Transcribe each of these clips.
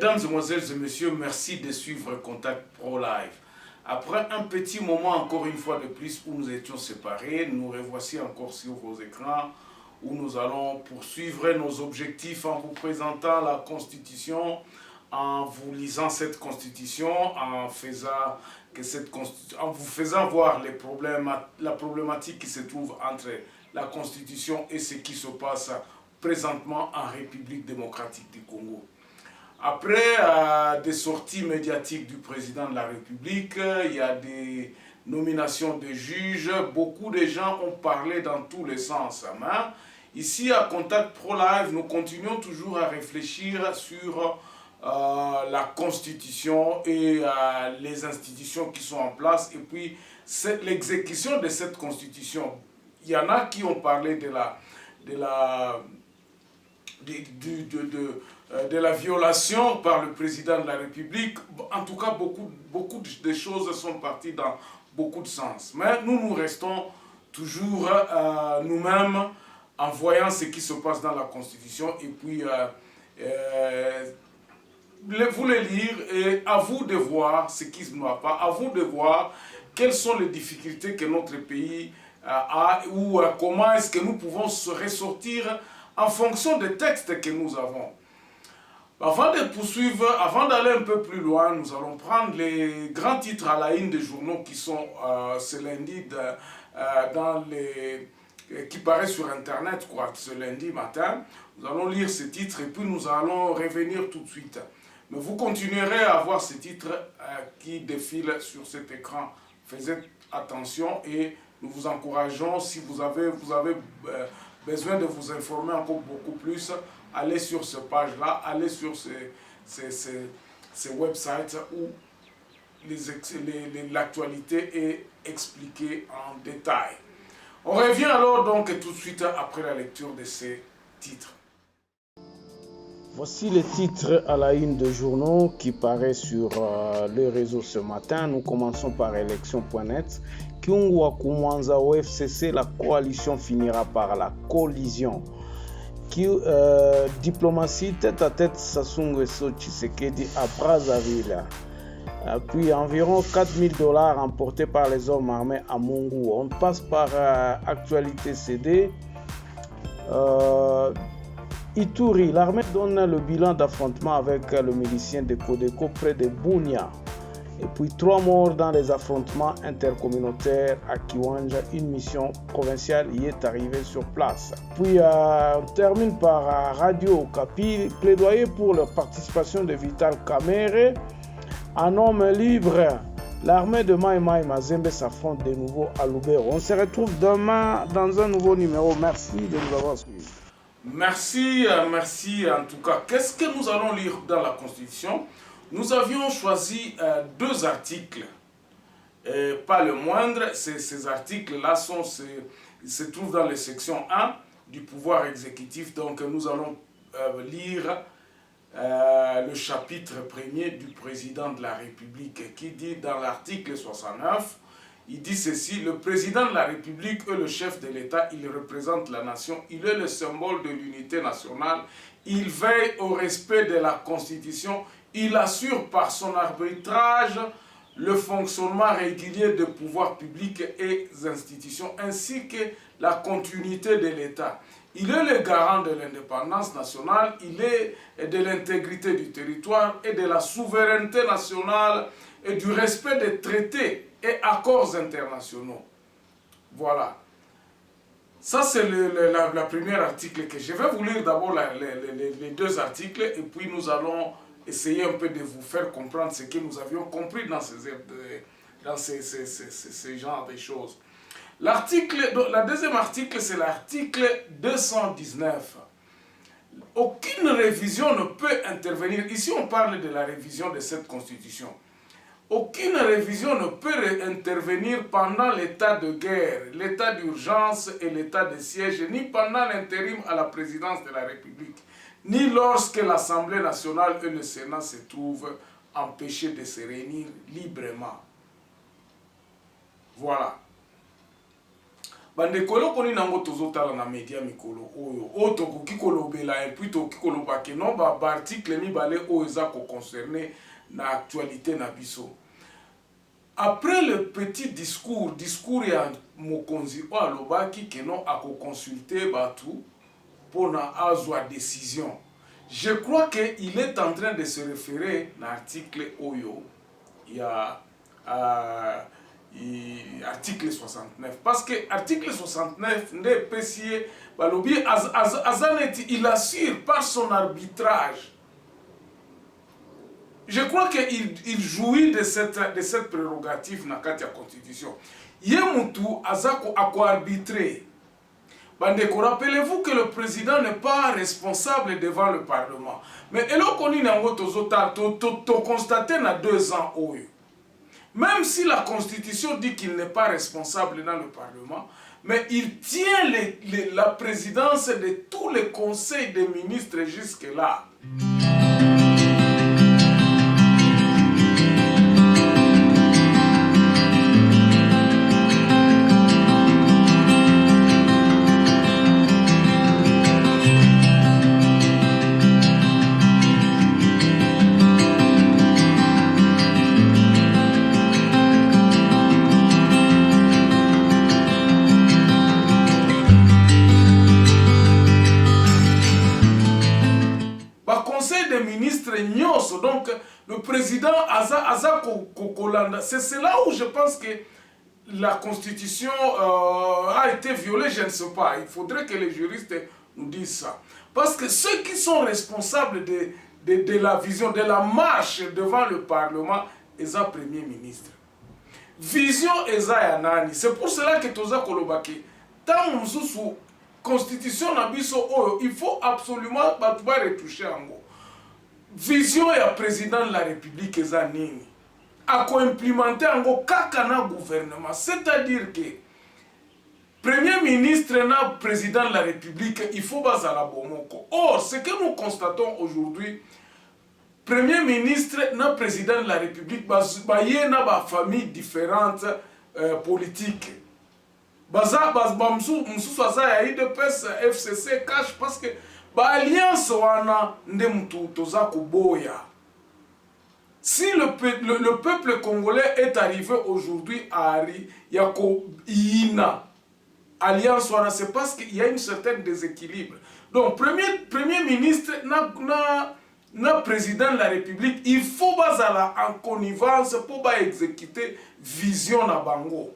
Mesdames, Mesdemoiselles et Messieurs, merci de suivre Contact Pro Live. Après un petit moment, encore une fois de plus, où nous étions séparés, nous revoici encore sur vos écrans, où nous allons poursuivre nos objectifs en vous présentant la Constitution, en vous lisant cette Constitution, en vous faisant voir la problématique qui se trouve entre la Constitution et ce qui se passe présentement en République démocratique du Congo. Après des sorties médiatiques du président de la République, il y a des nominations de juges, beaucoup de gens ont parlé dans tous les sens. Mais ici à Contact Pro Live, nous continuons toujours à réfléchir sur la Constitution et les institutions qui sont en place et puis l'exécution de cette Constitution. Il y en a qui ont parlé de la violation par le président de la République. En tout cas, beaucoup de choses sont parties dans beaucoup de sens. Mais nous restons toujours nous-mêmes en voyant ce qui se passe dans la Constitution et puis vous les lire et à vous de voir ce qui ne va pas, à vous de voir quelles sont les difficultés que notre pays a ou comment est-ce que nous pouvons se ressortir en fonction des textes que nous avons. Avant de poursuivre, avant d'aller un peu plus loin, nous allons prendre les grands titres à la une des journaux qui sont ce lundi qui paraissent sur Internet, ce lundi matin. Nous allons lire ces titres et puis nous allons revenir tout de suite. Mais vous continuerez à voir ces titres qui défilent sur cet écran. Faites attention et nous vous encourageons, si vous avez besoin de vous informer encore beaucoup plus, allez sur cette page-là, allez sur ces websites où l'actualité est expliquée en détail. On revient alors donc tout de suite après la lecture de ces titres. Voici les titres à la une de journaux qui paraissent sur le réseau ce matin. Nous commençons par élection.net. Kyungwa Kumwanza au FCC, la coalition finira par la collision. Diplomatie tête à tête Sassou Nguesso Tshisekedi à Brazzaville. Puis environ $4 000 emportés par les hommes armés à Mungu. On passe par actualité CD. Ituri, l'armée donne le bilan d'affrontement avec le milicien de Codeco près de Bunia. Et puis 3 morts dans les affrontements intercommunautaires à Kiwanja. Une mission provinciale y est arrivée sur place. Puis on termine par Radio Okapi, plaidoyer pour la participation de Vital Kamerhe. En homme libre, l'armée de Mai Mai Mazembe s'affronte de nouveau à Lubero. On se retrouve demain dans un nouveau numéro. Merci de nous avoir suivis. Merci en tout cas. Qu'est-ce que nous allons lire dans la Constitution? Nous avions choisi 2 articles, pas le moindre. Ces articles-là se trouvent dans la section 1 du pouvoir exécutif. Donc nous allons lire le chapitre 1er du président de la République qui dit dans l'article 69, il dit ceci: le président de la République est le chef de l'État, il représente la nation, il est le symbole de l'unité nationale, il veille au respect de la Constitution, il assure par son arbitrage le fonctionnement régulier des pouvoirs publics et des institutions, ainsi que la continuité de l'État. Il est le garant de l'indépendance nationale, il est de l'intégrité du territoire et de la souveraineté nationale et du respect des traités et accords internationaux. Voilà. Ça, c'est la première article que je vais vous lire d'abord les 2 articles et puis nous allons essayer un peu de vous faire comprendre ce que nous avions compris dans ces genres de choses. La deuxième article, c'est l'article 219. Aucune révision ne peut intervenir. Ici, on parle de la révision de cette Constitution. Aucune révision ne peut intervenir pendant l'état de guerre, l'état d'urgence et l'état de siège, ni pendant l'intérim à la présidence de la République, ni lorsque l'Assemblée nationale et le Sénat se trouvent empêchés de se réunir librement. Voilà. bande kolo koni nango tozotala na media mikolo oyo otoko kikolobela et puis to kikoloba ke non ba article mibale oyo eza ko concerner na actualité na biso. Après le petit discours ya mokonzi o alobaki ke non ako consulter batu pour na azwa décision. Je crois que il est en train de se référer à l'article Oyo. Il y a article 69. Parce que l'article 69 n'est pas si il assure par son arbitrage. Je crois qu'il jouit de cette prérogative dans la Constitution. Yemutu azako ako arbitrer. Bandeko, rappelez-vous que le président n'est pas responsable devant le Parlement. Mais elokoni nango to constaté na 2 ans oyo. Même si la Constitution dit qu'il n'est pas responsable dans le Parlement, mais il tient la présidence de tous les conseils des ministres jusque-là. Donc, le président Aza Kokolanda, c'est là où je pense que la Constitution a été violée, je ne sais pas. Il faudrait que les juristes nous disent ça. Parce que ceux qui sont responsables de la vision, de la marche devant le Parlement, ils ont Premier ministre. Vision Eza Yanani. C'est pour cela que Toza Kolobaki, tant nous Constitution Nabiso Oyo, il faut absolument retoucher en gros. Vision ya président de la République eza nini ako implémenter ngo kaka na gouvernement, c'est-à-dire que premier ministre na président de la République il faut bazala bomoko. Or ce que nous constatons aujourd'hui, premier ministre na président de la République baye na ba famille différentes politiques. Baza msusu aza ya IDPS FCC cash parce que alliance wana ndemutu toza koboya. Si le peuple congolais est arrivé aujourd'hui à Ari yako ina alliance wana, c'est parce qu'il y a une certaine déséquilibre. Donc premier ministre na président de la République, il faut bazala en connivence pour exécuter vision na bango.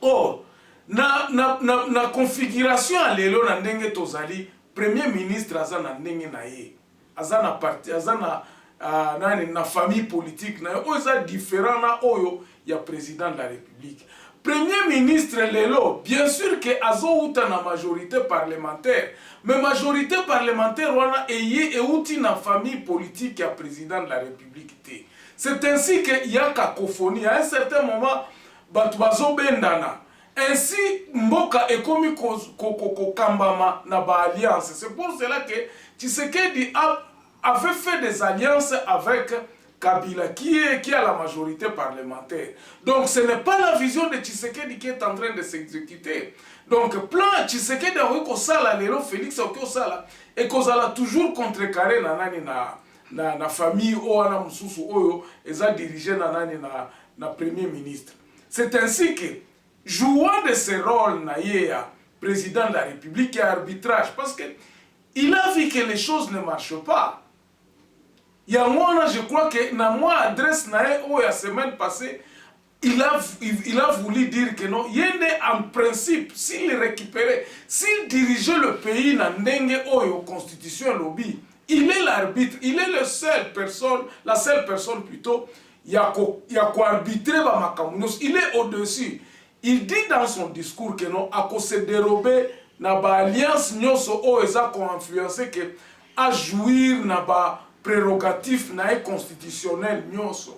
Or na configuration à lelo na ndenge tozali Premier ministre azana ndenge na ye, azana parti, azana na famille politique na yo, oza différent na oyo ya président de la République. Premier ministre lelo, bien sûr que azo uta na majorité parlementaire, mais majorité parlementaire wana eye euti na famille politique ya président de la République te. C'est ainsi que y a cacophonie. À un certain moment, batu bazo bendana. Ainsi, Mboka ekomi kambama na ba alliance. C'est pour cela que Tshisekedi avait fait des alliances avec Kabila, qui a la majorité parlementaire. Donc ce n'est pas la vision de Tshisekedi qui est en train de s'exécuter. Donc plan Tshisekedi a eu kosala lelo Félix Okosala et kozala toujours contrecarré na famille oana mususu oyo eza dirigé na premier ministre. C'est ainsi que jouant de ce rôle na yéa président de la République et arbitrage, parce que il a vu que les choses ne marchent pas. Il y a moi, je crois que na moi adresse na la semaine passée, il a voulu dire que non, yende en principe, s'il récupérait, s'il dirigeait le pays na ndenge oyo constitution lobby, il est l'arbitre, il est la seule personne plutôt, il y a quoi arbitrer ba makamunos, il est au-dessus. Il dit dans son discours que non, à se dérober na ba alliance nyoso o eza ko influencer que à jouir na ba prérogatif na constitutionnel nyoso.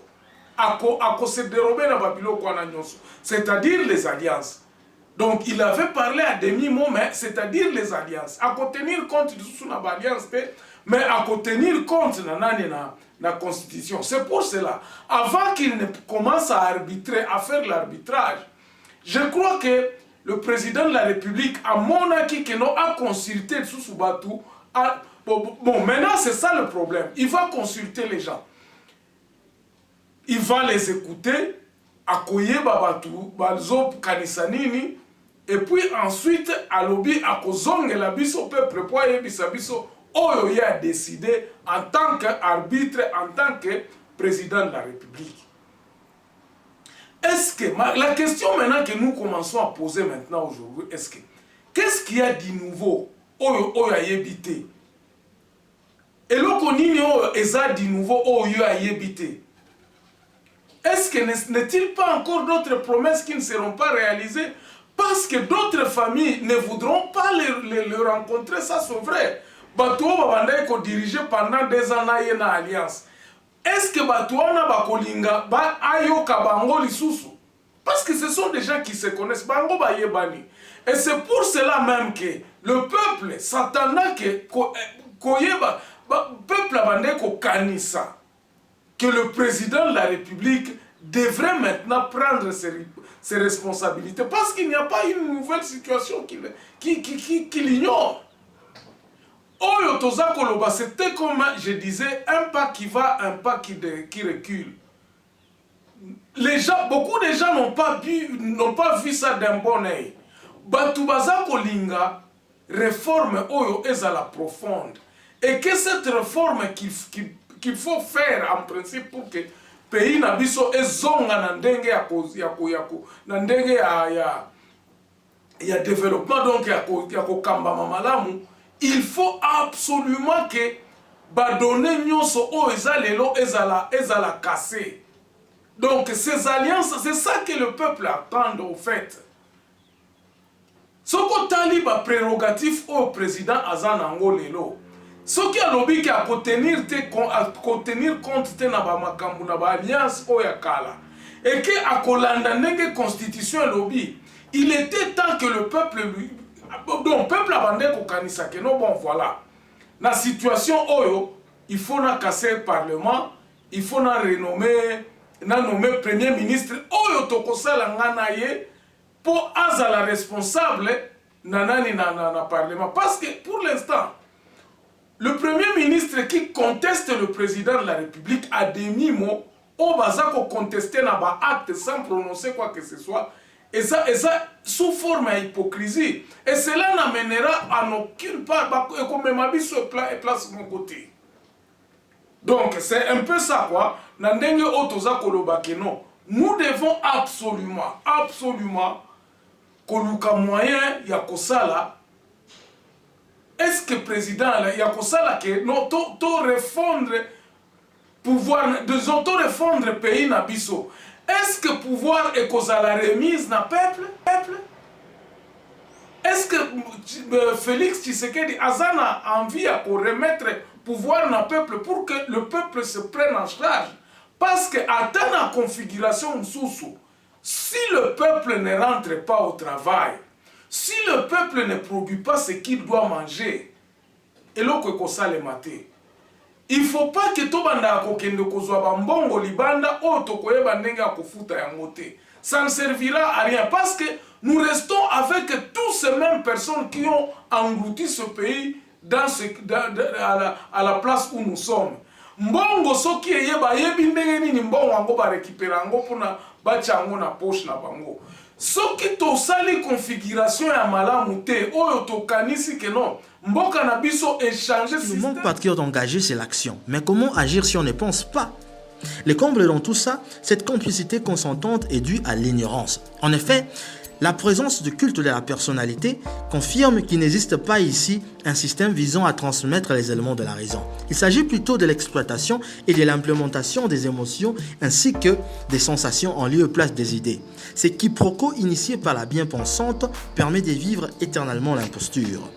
À se dérober na ba biloko na nyoso, c'est-à-dire les alliances. Donc il avait parlé à demi-mot, mais c'est-à-dire les alliances. À tenir compte de sous na ba alliance, mais à tenir compte na constitution. C'est pour cela, avant qu'il ne commence à arbitrer, à faire l'arbitrage, je crois que le président de la République a monaki que non a consulté sous Batou. Bon, maintenant c'est ça le problème. Il va consulter les gens. Il va les écouter, akoye Babatou, Balzo Kanisanini, et puis ensuite à lobby à kozonge la biso peuple pour yebisa biso oyo il a décidé en tant qu'arbitre, en tant que président de la République. Est-ce que, la question maintenant que nous commençons à poser maintenant aujourd'hui, est-ce que, qu'est-ce qu'il y a de nouveau oyo a yebité? Et l'autre nini oyo eza de nouveau oyo a yebité? Est-ce que n'est-il pas encore d'autres promesses qui ne seront pas réalisées parce que d'autres familles ne voudront pas le rencontrer? Ça c'est vrai. Batouo babanda ko dirigé pendant 2 ans na alliance. Est-ce que Batouana bakolinga ba ayoka bango lisusu? Parce que ce sont des gens qui se connaissent. Bango ba yebani. Et c'est pour cela même que le peuple s'attendait que koyeba peuple abandé ko kanisa que le président de la République devrait maintenant prendre ses responsabilités parce qu'il n'y a pas une nouvelle situation qu'il ignore. Oyo toza koloba, c'était comme je disais, un pas qui va, un pas qui recule. Les gens, beaucoup de gens n'ont pas vu ça d'un bon œil. Batubaza kolinga réforme oyo ezala profonde. Et que cette réforme qu'il faut faire en principe pour que pays na biso ezonga na ndenge na ndenge ya développement donc ya kambama malamu, il faut absolument que badonne nyonso o ezalelo ezala cassé. Donc ces alliances, c'est ça que le peuple attend au fait. Soko tali ba prérogatif au président azanango lelo. Ce qui a lobby qui a contenir compte te na ba makambu na ba alliance oyakala et que a kolanda nenge constitution lobby, il était temps que le peuple donc peuple abandé ko kanisa que non bon voilà la situation oyo il faut na casser le parlement, il faut na nommer premier ministre oyo tokosala ngana ye pour azala responsable nanani na parlement parce que pour l'instant le premier ministre qui conteste le président de la République a des mots au bazako contester na ba acte sans prononcer quoi que ce soit et ça sous forme d'hypocrisie et cela n'amènera à aucune part et comme ma vie sur place mon côté. Donc c'est un peu ça quoi na ndenge otoza koloba ke non nous devons absolument koluka moyen ya kosala. Est-ce que le président il y a comme ça là que non to refondre pouvoir de refondre le pays na biso? Est-ce que pouvoir est cause à la remise na peuple? Est-ce que Félix Tshisekedi azana envie à remettre pouvoir na peuple pour que le peuple se prenne en charge? Parce que atteint la configuration sous si le peuple ne rentre pas au travail, si le peuple ne produit pas ce qu'il doit manger, et l'eau que ça le maté, il ne faut pas que tout banda kokende kozwa bambongo libanda o tokoye bandenga kofuta yangote. Ça ne servira à rien parce que nous restons avec toutes ces mêmes personnes qui ont englouti ce pays à la place où nous sommes. Mbongo soki yeba yebi ndenge nini mbongo ango ba récupérer ango pona bacha ango na poche na bango. Soki to sali configuration ya malamu te oyo to kanisi ke non mboka na biso échanger système. Le monde patriote engagé c'est l'action. Mais comment agir si on ne pense pas? Le comble dans tout ça, cette complicité consentante est due à l'ignorance. En effet, la présence du culte de la personnalité confirme qu'il n'existe pas ici un système visant à transmettre les éléments de la raison. Il s'agit plutôt de l'exploitation et de l'implémentation des émotions ainsi que des sensations en lieu et place des idées. Ce quiproquo initié par la bien-pensante permet de vivre éternellement l'imposture.